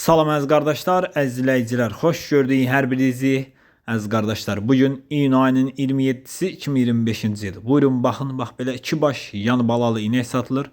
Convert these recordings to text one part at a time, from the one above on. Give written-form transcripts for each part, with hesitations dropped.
Salam əziz qardaşlar, əziz izləyicilər, xoş gördük hər birinizi. Əziz qardaşlar, bugün iyun ayının 27-si 2025-ci il. Buyurun baxın, bax belə 2 baş yan balalı inək satılır.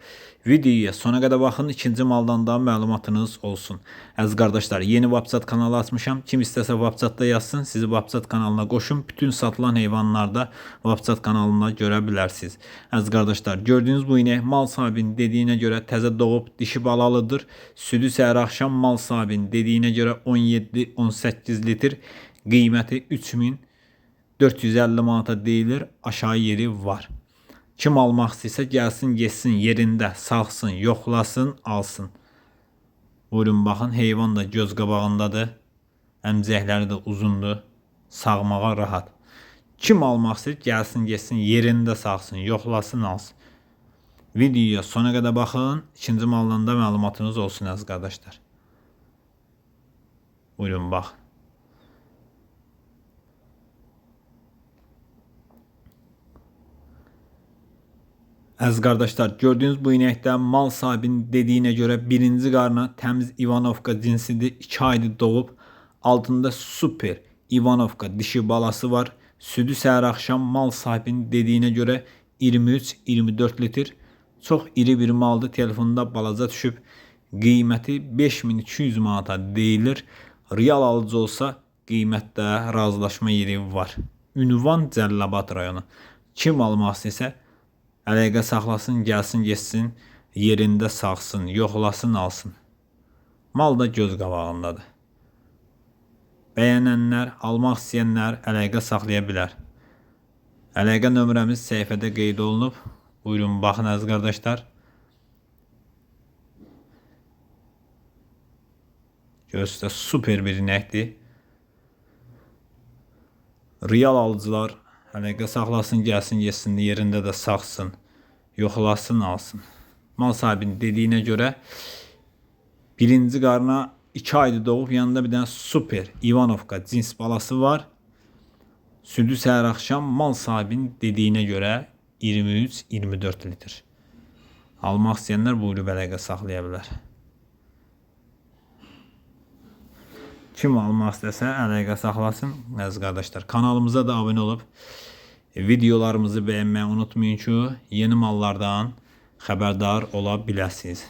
Videoya sona qədər baxın, ikinci maldan da məlumatınız olsun. Əziz qardaşlar, yeni WhatsApp kanalı açmışam. Kim istəsə WhatsAppda yazsın, sizi WhatsApp kanalına qoşun. Bütün satılan heyvanları da WhatsApp kanalına görə bilərsiniz. Əziz qardaşlar, gördüyünüz bu inək mal sahibinin dediyinə görə təzə doğub dişi balalıdır. Südü səhər axşam mal sahibinin dediyinə görə 17-18 litr. Qiyməti 3450 manata deyilir. Aşağı yeri var. Kim almaq istəyirsə gəlsin, getsin, yerində saxsın, yoxlasın, alsın. Buyurun baxın, heyvan da göz qabağındadır. Əmcəkləri də uzundur. Sağmağa rahat. Kim almaq istəyir gəlsin, getsin, yerində saxsın, yoxlasın, alsın. Videoya sona qədər baxın. İkinci maldan da məlumatınız olsun əziz qardaşlar. Buyurun baxın. Əziz qardaşlar, gördüyünüz bu inəkdə mal sahibinin dediyinə görə birinci qarna təmiz İvanovka cinsidir. 2 aydır doğub. Altında super İvanovka dişi balası var. Südü səhər axşam mal sahibinin dediyinə görə 23-24 litr. Çox iri bir maldır. Telefonda balaca düşüb. Qiyməti 5200 manata deyilir. Real alıcı olsa qiymətdə razılaşma yeri var. Ünvan Cəlilabad rayonu. Kim almaq istəyirsə əlaqə saxlasın, gəlsin, getsin, yerində saxsın, yoxlasın, alsın. Mal da göz qabağındadır. Bəyənənlər, almaq istəyənlər əlaqə saxlaya bilər. Əlaqə nömrəmiz səhifədə qeyd olunub. Buyurun, baxın əziz qardaşlar. Görürsünüz, super bir inəkdir. Real alıcılar əlaqə saxlasın, gəlsin, getsin, yerində də saxsın, yoxlasın, alsın. Mal sahibinin dediyinə görə birinci qarna 2 aydır doğub, yanında bir dənə super İvanovka cins balası var. Südü səhər axşam mal sahibinin dediyinə görə 23-24 litr. Almaq istəyənlər buyurub əlaqə saxlaya bilər. Kim almaq istəsə əlaqə saxlasın əziz qardaşlar. Kanalımıza da abunə olub videolarımızı bəyənməyi unutmayın ki, yeni mallardan xəbərdar ola biləsiniz.